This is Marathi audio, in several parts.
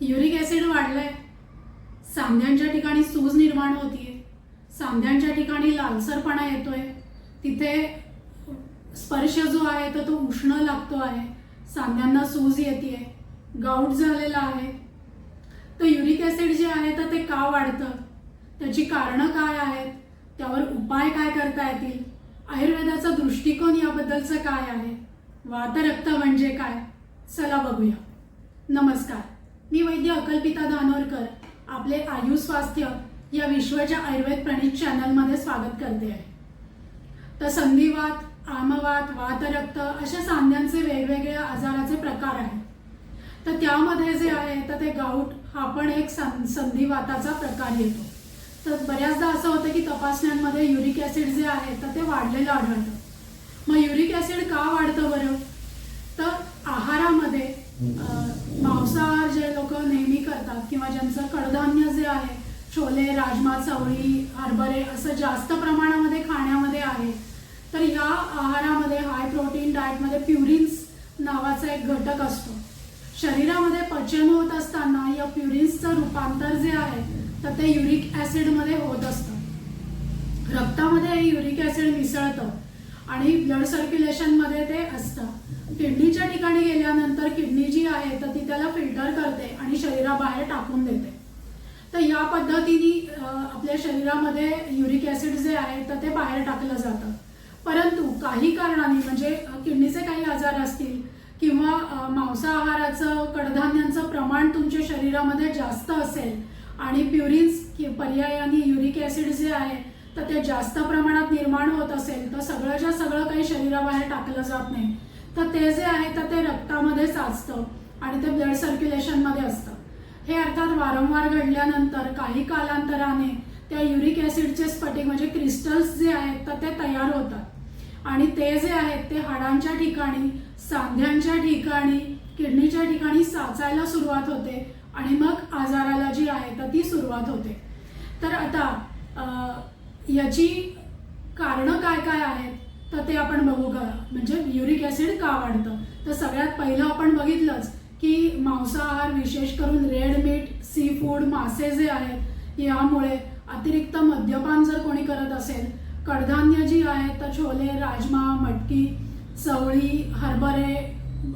युरिक ॲसिड वाढलंय, सांध्यांच्या ठिकाणी सूज निर्माण होतीये, सांध्यांच्या ठिकाणी लालसरपणा येतोय, तिथे स्पर्श जो आहे तर तो उष्ण लागतो आहे, सांध्यांना सूज येते, गाऊट झालेला आहे. तर युरिक ॲसिड जे आहे तर ते का वाढतं, त्याची कारणं काय आहेत, त्यावर उपाय काय करता येतील, आयुर्वेदाचा दृष्टिकोन याबद्दलचं काय आहे, वातरक्त म्हणजे काय, चला बघूया. नमस्कार, मी वैद्य अकल्पिता धानोरकर आपले आयुष स्वास्थ्य या विश्वाच्या आयुर्वेद प्रणीत चॅनलमध्ये स्वागत करते आहे. तर संधिवात, आमवात, वातरक्त अशा सांध्यांचे वेगवेगळे आजाराचे प्रकार आहेत. तर त्यामध्ये जे आहे तर ते गाऊट हा पण एक संधिवाताचा प्रकार येतो. तर बऱ्याचदा असं होतं की तपासण्यांमध्ये युरिक ॲसिड जे आहे तर ते वाढलेलं आढळतं. मग युरिक ॲसिड का वाढतं बरं, तर आहारामध्ये मांसाहार जे लोक नेहमी करतात किंवा ज्यांचं कडधान्य जे आहे, छोले, राजमा, चवळी, हरभरे असं जास्त प्रमाणामध्ये खाण्यामध्ये आहे, तर ह्या आहारामध्ये हाय प्रोटीन डाएटमध्ये प्युरिन्स नावाचा एक घटक असतो. शरीरामध्ये पचन होत असताना या प्युरिन्सचं रूपांतर जे आहे तर ते युरिक ॲसिडमध्ये होत असतं. रक्तामध्ये हे युरिक ॲसिड मिसळतं आणि ब्लड सर्क्युलेशनमध्ये ते असतं. किडनीच्या ठिकाणी गेल्यानंतर किडनी जी आहे तर ती त्याला फिल्टर करते आणि शरीराबाहेर टाकून देते. तर या पद्धतीने आपल्या शरीरामध्ये युरिक ॲसिड जे आहे तर ते बाहेर टाकलं जातं. परंतु काही कारणाने म्हणजे किडनीचे काही आजार असतील किंवा मांसाहाराचं, कडधान्यांचं प्रमाण तुमच्या शरीरामध्ये जास्त असेल आणि प्युरिन्स पर्यायाने युरिक ॲसिड जे आहे तर ते जास्त प्रमाणात निर्माण होत असेल तर सगळंच्या सगळं काही शरीराबाहेर टाकलं जात नाही, तर ते जे आहे तर ते रक्तामध्ये साचतं आणि ते ब्लड सर्क्युलेशनमध्ये असतं. हे अर्थात वारंवार घडल्यानंतर काही कालांतराने त्या युरिक ॲसिडचे स्फटिक म्हणजे क्रिस्टल्स जे आहेत तर ते तयार होतात आणि ते जे आहेत ते हाडांच्या ठिकाणी, सांध्यांच्या ठिकाणी, किडनीच्या ठिकाणी साचायला सुरुवात होते आणि मग आजाराला जी आहे तर ती सुरुवात होते. तर आता याची कारणं काय काय आहेत तर ते आपण बघू का, म्हणजे युरिक ॲसिड का वाढतं. तर सगळ्यात पहिलं आपण बघितलंच की मांसाहार, विशेष करून रेड मीट, सी फूड, मासे जे आहेत यामुळे, अतिरिक्त मद्यपान जर कोणी करत असेल, कडधान्य जी आहेत तर छोले, राजमा, मटकी, चवळी, हरभरे,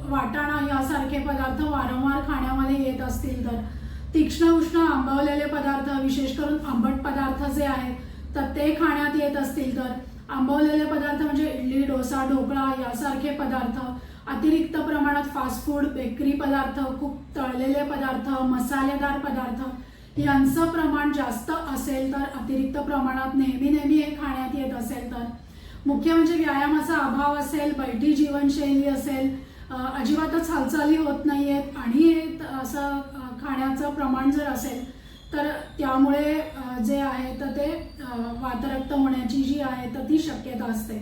वाटाणा यासारखे पदार्थ वारंवार खाण्यामध्ये येत असतील, तर तीक्ष्ण उष्ण आंबवलेले पदार्थ, विशेष करून आंबट पदार्थ जे आहेत तर ते खाण्यात येत असतील, तर आंबवलेले पदार्थ म्हणजे इडली, डोसा, ढोकळा यासारखे पदार्थ, अतिरिक्त प्रमाणात फास्ट फूड, बेकरी पदार्थ, खूप तळलेले पदार्थ, मसालेदार पदार्थ यांचं प्रमाण जास्त असेल, तर अतिरिक्त प्रमाणात नेहमी हे खाण्यात येत असेल, तर मुख्य म्हणजे व्यायामाचा अभाव असेल, बैठी जीवनशैली असेल, अजिबातच हालचाली होत नाही आहेत आणि हे असं खाण्याचं प्रमाण जर असेल तर त्यामुळे जे आहे तर ते वातरक्त होण्याची जी आहे तर ती शक्यता असते.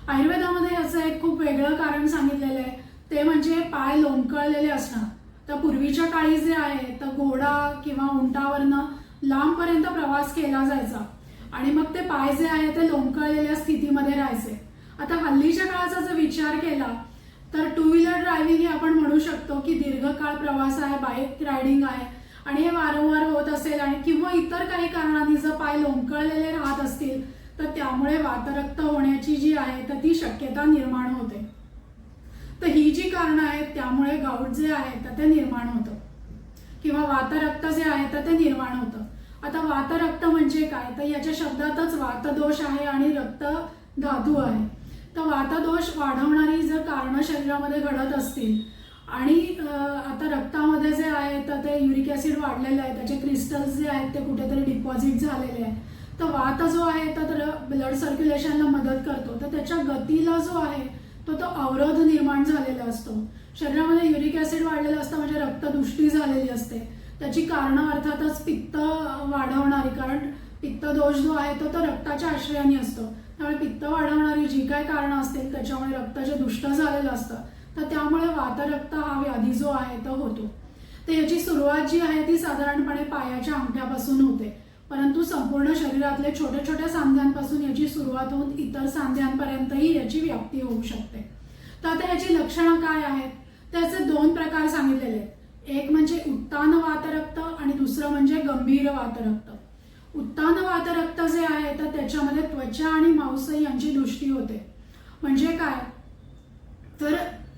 आयुर्वेदामध्ये याचं एक खूप वेगळं कारण सांगितलेलं आहे, ते म्हणजे पाय लोंबकळलेले असणं. तर पूर्वीच्या काळी जे आहे तर घोडा किंवा उंटावरनं लांबपर्यंत प्रवास केला जायचा आणि मग ते पाय जे आहे ते लोंबकळलेल्या स्थितीमध्ये राहायचे. आता हल्लीच्या काळाचा जर विचार केला तर टू व्हीलर ड्रायव्हिंग हे आपण म्हणू शकतो की दीर्घकाळ प्रवास आहे, बाईक रायडिंग आहे आणि हे वारंवार होत असेल आणि किंवा इतर काही कारणांनी जर पाय लोंबकळलेले राहत असतील तर त्यामुळे वातरक्त होण्याची जी आहे तर ती शक्यता निर्माण होते. तर ही जी कारणं आहेत त्यामुळे गाऊट जे आहे तर ते निर्माण होतं किंवा वातरक्त जे आहे तर ते निर्माण होतं. आता वातरक्त म्हणजे काय, तर याच्या शब्दातच वातदोष आहे आणि रक्त धातू आहे. तर वातदोष वाढवणारी जर कारणं शरीरामध्ये घडत असतील आणि आता रक्तामध्ये जे आहे तर ते युरिक ॲसिड वाढलेलं आहे, त्याचे क्रिस्टल्स जे आहेत ते कुठेतरी डिपॉझिट झालेले आहे, तर वात जो आहे तर ब्लड सर्क्युलेशनला मदत करतो, तर त्याच्या गतीला जो आहे तो अवरोध निर्माण झालेला असतो. शरीरामध्ये युरिक ॲसिड वाढलेलं असतं म्हणजे रक्तदुष्टी झालेली असते. त्याची कारणं अर्थातच पित्त वाढवणारी, कारण पित्तदोष जो आहे तो रक्ताच्या आश्रयाने असतो, त्यामुळे पित्त वाढवणारी जी काय कारणं असतील त्याच्यामुळे रक्त जे दुष्ट झालेलं असतं तर त्यामुळे वातरक्त हा व्याधी जो आहे तो होतो. तर याची सुरुवात जी आहे ती साधारणपणे पायाच्या अंगठ्यापासून होते, परंतु संपूर्ण शरीरातले छोट्या छोट्या सांध्यांपासून याची सुरुवात होऊन इतर सांध्यांपर्यंतही याची व्याप्ती होऊ शकते. तर आता याची लक्षणं काय आहेत, त्याचे दोन प्रकार सांगितलेले आहेत. एक म्हणजे उत्तान वातरक्त दुसरं म्हणजे गंभीर वातरक्त. उत्तान वातरक्त जे आहे तर त्याच्यामध्ये त्वचा आणि मांस यांची दृष्टी होते. म्हणजे काय तर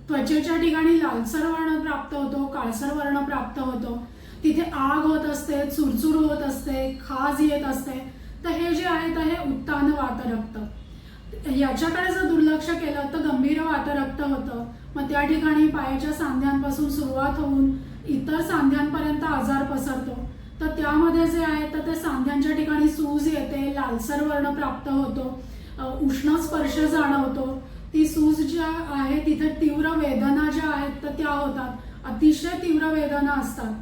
त्वचेच्या ठिकाणी लालसर वर्ण प्राप्त होतो, काळसर वर्ण प्राप्त होतो, तिथे आग होत असते, चुरचूर होत असते, खाज येत असते. तर हे जे आहे तर हे उत्तान वातरक्त. याच्याकडे जर दुर्लक्ष केलं तर गंभीर वातरक्त होतं. मग त्या ठिकाणी पायाच्या सांध्यांपासून सुरुवात होऊन इतर सांध्यांपर्यंत आजार पसरतो. तर त्यामध्ये जे आहे तर ते सांध्यांच्या ठिकाणी सूज येते, लालसर वर्ण प्राप्त होतो, उष्ण स्पर्श जाणवतो. ती सूज ज्या आहे तिथे तीव्र वेदना ज्या आहेत तर त्या होतात, अतिशय तीव्र वेदना असतात.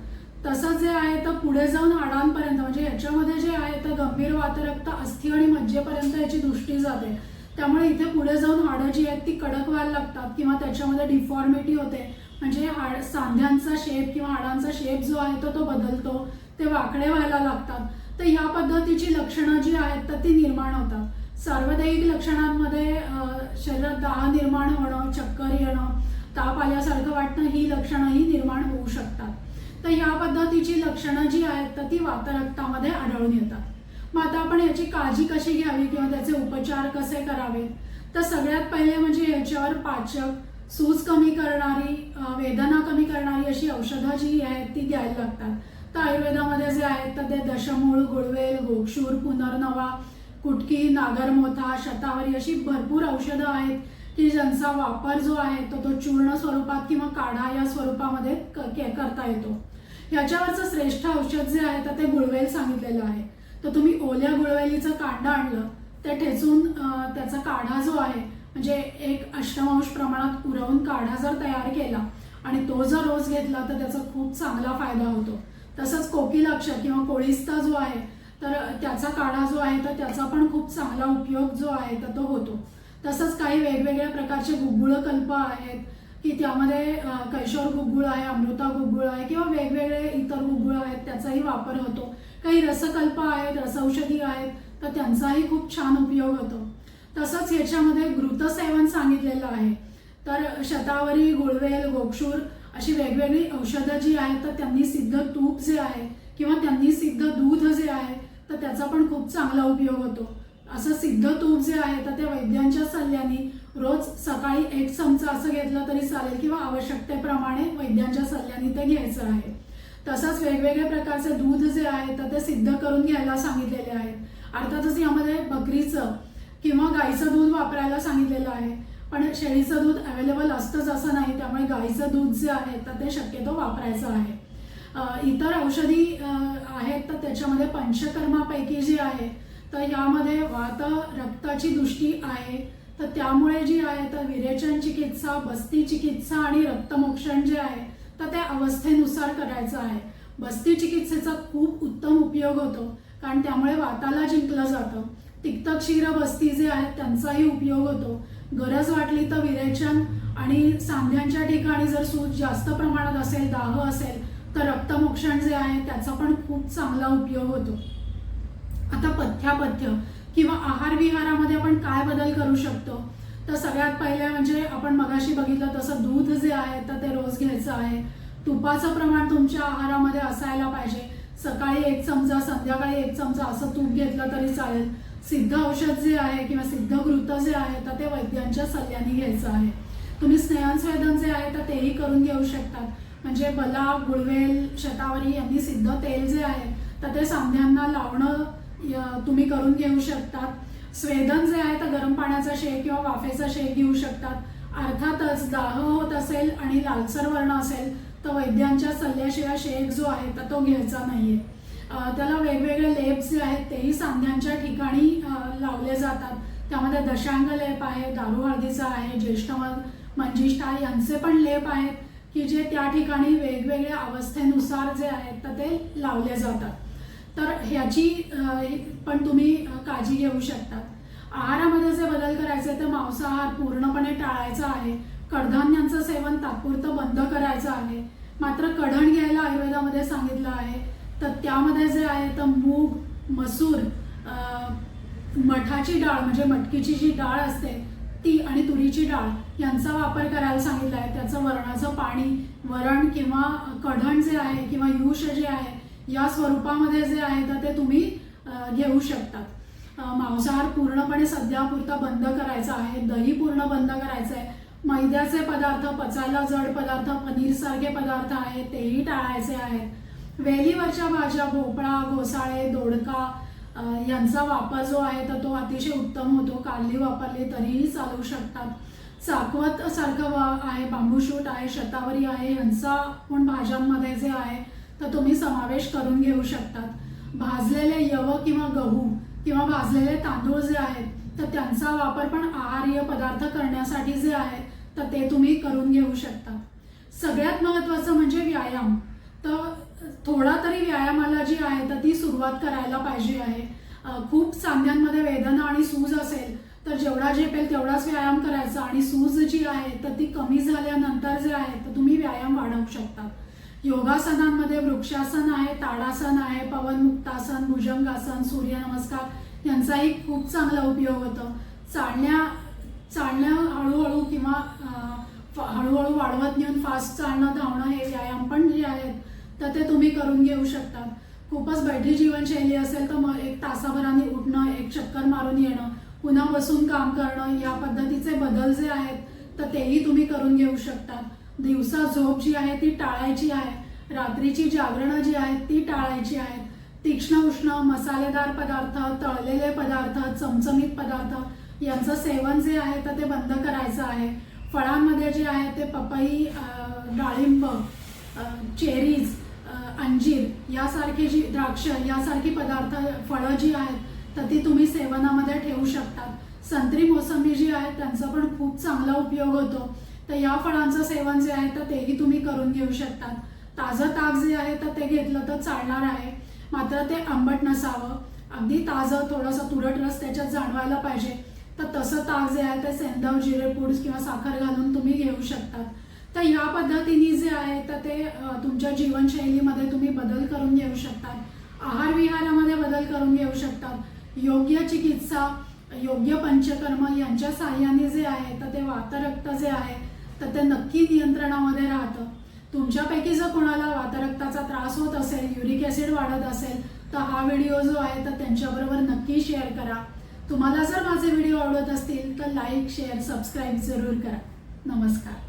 तसं जे आहे तर पुढे जाऊन हाडांपर्यंत म्हणजे याच्यामध्ये जे आहे तर गंभीर वातरक्त अस्थि आणि मज्जेपर्यंत याची दृष्टी जाते. त्यामुळे इथे पुढे जाऊन हाडं जी आहेत ती कडक व्हायला लागतात किंवा त्याच्यामध्ये डिफॉर्मिटी होते. म्हणजे सांध्यांचा शेप किंवा हाडांचा शेप जो आहे तो बदलतो, ते वाकडे व्हायला लागतात. तर या पद्धतीची लक्षणं जी आहेत तर ती निर्माण होतात. सार्वदैहिक लक्षणांमध्ये शरीरात दाह निर्माण होणं, चक्कर येणं, ताप आल्यासारखं वाटणं ही लक्षणंही निर्माण होऊ शकतात. तर या पद्धतीची लक्षणं जी आहेत तर ती वातरक्तामध्ये आढळून येतात. मग आता आपण याची काळजी कशी घ्यावी किंवा त्याचे उपचार कसे करावे तर सगळ्यात पहिले म्हणजे याच्यावर पाचक, सूज कमी करणारी, वेदना कमी करणारी अशी औषधं जी आहेत ती द्यायला लागतात. तर आयुर्वेदामध्ये जे आहेत तर ते दशमूळ, गुळवेल, गोक्षूर, पुनर्नवा, कुटकी, नागरमोथा, शतावरी अशी भरपूर औषधं आहेत की ज्यांचा वापर जो आहे तो चूर्ण स्वरूपात किंवा काढा या स्वरूपामध्ये करता येतो. ह्याच्यावरचं श्रेष्ठ औषध जे आहे तर ते गुळवेल सांगितलेलं आहे. तर तुम्ही ओल्या गुळवेलीचं कांडं आणलं, ते ठेचून त्याचा काढा जो आहे म्हणजे 1 अष्टमांश प्रमाणात उरवून काढा जर तयार केला आणि तो जर रोज घेतला तर त्याचा खूप चांगला फायदा होतो. तसंच कोकिलाक्ष किंवा कोळिस्ता जो आहे तर त्याचा काढा जो आहे तर त्याचा पण खूप चांगला उपयोग जो आहे तर तो होतो. तसंच काही वेगवेगळ्या प्रकारचे गुग्गुळ कल्प आहेत की त्यामध्ये कैशोर गुग्गुळ आहे, अमृता गुग्गुळ आहे किंवा वेगवेगळे इतर गुग्गुळ आहेत, त्याचाही वापर होतो. काही रसकल्प आहेत, रसौषधी आहेत तर त्यांचाही खूप छान उपयोग होतो. तसंच याच्यामध्ये घृतसेवन सांगितलेलं आहे. तर शतावरी, गुळवेल, गोक्षूर अशी वेगवेगळी औषधं जी आहेत तर त्यांनी सिद्ध तूप जे आहे किंवा त्यांनी सिद्ध दूध जे आहे तर त्याचा पण खूप चांगला उपयोग होतो. असं सिद्ध तूप जे आहे तर ते वैद्यांच्या सल्ल्याने रोज सकाळी 1 चमचा असं घेतलं तरी चालेल किंवा आवश्यकतेप्रमाणे वैद्यांच्या सल्ल्याने ते घ्यायचं आहे. तसंच वेगवेगळ्या प्रकारचे दूध जे आहे तर ते सिद्ध करून घ्यायला सांगितलेले आहेत. अर्थातच यामध्ये बकरीचं किंवा गाईचं दूध वापरायला सांगितलेलं आहे. पण शेळीचं दूध अवेलेबल असतंच असं नाही, त्यामुळे गाईचं दूध जे आहे तर ते शक्यतो वापरायचं आहे. इतर औषधी आहेत तर त्याच्यामध्ये पंचकर्मापैकी जी आहे तर यामध्ये वात रक्ताची दृष्टी आहे. तर त्यामुळे जी आहे तर विरेचन चिकित्सा, बस्ती चिकित्सा आणि रक्तमोक्षण जे आहे तर त्या अवस्थेनुसार करायचं आहे. बस्ती चिकित्सेचा खूप उत्तम उपयोग होतो कारण त्यामुळे वाताला जिंकलं जातं. तिक्त क्षीर बस्ती जे आहेत त्यांचाही उपयोग होतो. गरज वाटली तर विरेचन आणि सांध्यांच्या ठिकाणी जर सूज जास्त प्रमाणात असेल, दाह असेल तर रक्तमोक्षण जे आहे त्याचा पण खूप चांगला उपयोग होतो. आता पथ्यापथ्य किंवा आहार विहारामध्ये आपण काय बदल करू शकतो तर सगळ्यात पहिले म्हणजे आपण मगाशी बघितलं तसं दूध जे आहे तर ते रोज घ्यायचं आहे. तुपाचं प्रमाण तुमच्या आहारामध्ये असायला पाहिजे. सकाळी 1 चमचा, संध्याकाळी 1 चमचा असं तूप घेतलं तरी चालेल. सिद्ध औषध जे आहे किंवा सिद्ध घृत जे आहे तर ते वैद्यांच्या सल्ल्याने घ्यायचं आहे. तुम्ही स्नेहस्वेदन जे आहे तर तेही करून घेऊ शकतात. म्हणजे बला, गुळवेल, शतावरी यांनी सिद्ध तेल जे आहे तर ते सांध्यांना लावणं तुम्ही करून घेऊ शकतात. स्वेदन जे आहे तर गरम पाण्याचा शेक किंवा वाफेचा शेक घेऊ शकतात. अर्थातच दाह होत असेल आणि लालसर वर्ण असेल तर वैद्यांच्या सल्ल्याशिवाय शेक जो आहे तर तो घ्यायचा नाहीये. त्याला वेगवेगळे लेप जे आहेत तेही सांध्यांच्या ठिकाणी लावले जातात. त्यामध्ये दशांग लेप आहे, दारू हळदीचा आहे, ज्येष्ठ मंजिष्ठा यांचे पण लेप आहेत की जे त्या ठिकाणी वेगवेगळ्या अवस्थेनुसार जे आहेत तर ते लावले जातात. तर ह्याची पण तुम्ही काळजी घेऊ शकता. आहारामध्ये जे बदल करायचे तर मांसाहार पूर्णपणे टाळायचा आहे. कडधान्यांचं सेवन तात्पुरतं बंद करायचं आहे. मात्र कढण घ्यायला आयुर्वेदामध्ये सांगितलं आहे. तर त्यामध्ये जे आहे तर मूग, मसूर, मठाची डाळ म्हणजे मटकीची जी डाळ असते ती आणि तुरीची डाळ यांचा वापर करायला सांगितलं आहे. त्याचं वरणाचं पाणी, वरण किंवा कढण जे आहे किंवा युष जे आहे या स्वरूपामध्ये जे आहे तर ते तुम्ही घेऊ शकतात. मांसाहार पूर्णपणे सध्यापुरता बंद करायचा आहे. दही पूर्ण बंद करायचं आहे. मैद्याचे पदार्थ, पचायला जड पदार्थ, पनीर सारखे पदार्थ आहेत तेही टाळायचे आहेत. वेलीवरच्या भाज्या, भोपळा, घोसाळे, दोडका यांचा वापर जो आहे तर तो अतिशय उत्तम होतो. कारली वापरली तरीही चालू शकतात. चाकवत सारखं आहे, बांबूशूट आहे, शतावरी आहे, यांचा पण भाज्यांमध्ये जे आहे तर तुम्ही समावेश करून घेऊ शकतात. भाजलेले यव किंवा गहू किंवा भाजलेले तांदूळ जे आहेत तर त्यांचा वापर पण आहार्य पदार्थ करण्यासाठी जे आहे तर ते तुम्ही करून घेऊ शकता. सगळ्यात महत्त्वाचं म्हणजे व्यायाम. तर थोडा तरी व्यायामाला जी आहे तर ती सुरुवात करायला पाहिजे आहे. खूप सांध्यांमध्ये वेदना आणि सूज असेल तर जेवढा झेपेल तेवढाच व्यायाम करायचा आणि सूज जी आहे तर ती कमी झाल्यानंतर जे आहे तर तुम्ही व्यायाम वाढवू शकता. योगासनांमध्ये वृक्षासन आहे, ताडासन आहे, पवनमुक्तासन, भुजंगासन, सूर्यनमस्कार यांचाही खूप चांगला उपयोग होतो. चालण्या हळूहळू किंवा हळूहळू वाढवत नेऊन फास्ट चालणं, धावणं हे व्यायाम पण जे आहेत तर ते तुम्ही करून घेऊ शकता. खूपच बैठी जीवनशैली असेल तर मग 1 तासाभराने उठणं, 1 चक्कर मारून येणं, पुन्हा बसून काम करणं या पद्धतीचे बदल जे आहेत तर तेही तुम्ही करून घेऊ शकता. दिवसा झोप जी आहे ती टाळायची आहे. रात्रीची जागरणं जी आहेत ती टाळायची आहेत. तीक्ष्ण उष्ण मसालेदार पदार्थ, तळलेले पदार्थ, चमचमीत पदार्थ यांचं सेवन जे आहे तर ते बंद करायचं आहे. फळांमध्ये जे आहे ते पपई, डाळिंब, चेरीज, अंजीर यासारखे जी द्राक्ष यासारखी पदार्थ, फळं जी आहेत तर ती तुम्ही सेवनामध्ये ठेवू शकतात. संत्री, मोसंबी जी आहेत त्यांचा पण खूप चांगला उपयोग होतो. तर या फळांचं सेवन जे आहे तर तेही तुम्ही करून घेऊ शकतात. ताजं ताक जे आहे तर ते घेतलं तर चालणार आहे, मात्र ते आंबट नसावं. अगदी ताजं थोडंसं तुरट रस त्याच्यात जाणवायला पाहिजे. तर तसं ताक जे आहे ते सेंदव, जिरेपूड किंवा साखर घालून तुम्ही घेऊ शकतात. तर या पद्धतीने जे आहे तर ते तुमच्या जीवनशैलीमध्ये तुम्ही बदल करून घेऊ शकतात. आहार विहारामध्ये बदल करून घेऊ शकतात. योग्य चिकित्सा, योग्य पंचकर्म यांच्या साहाय्याने जे आहे तर ते वातरक्त जे आहे तर ते नक्की नियंत्रणामध्ये राहतं. तुमच्यापैकी जर कोणाला वातरक्ताचा त्रास होत असेल, युरिक ॲसिड वाढत असेल तर हा व्हिडिओ जो आहे तर त्यांच्याबरोबर नक्की शेअर करा. तुम्हाला जर माझे व्हिडिओ आवडत असतील तर लाईक, शेअर, सबस्क्राईब जरूर करा. नमस्कार.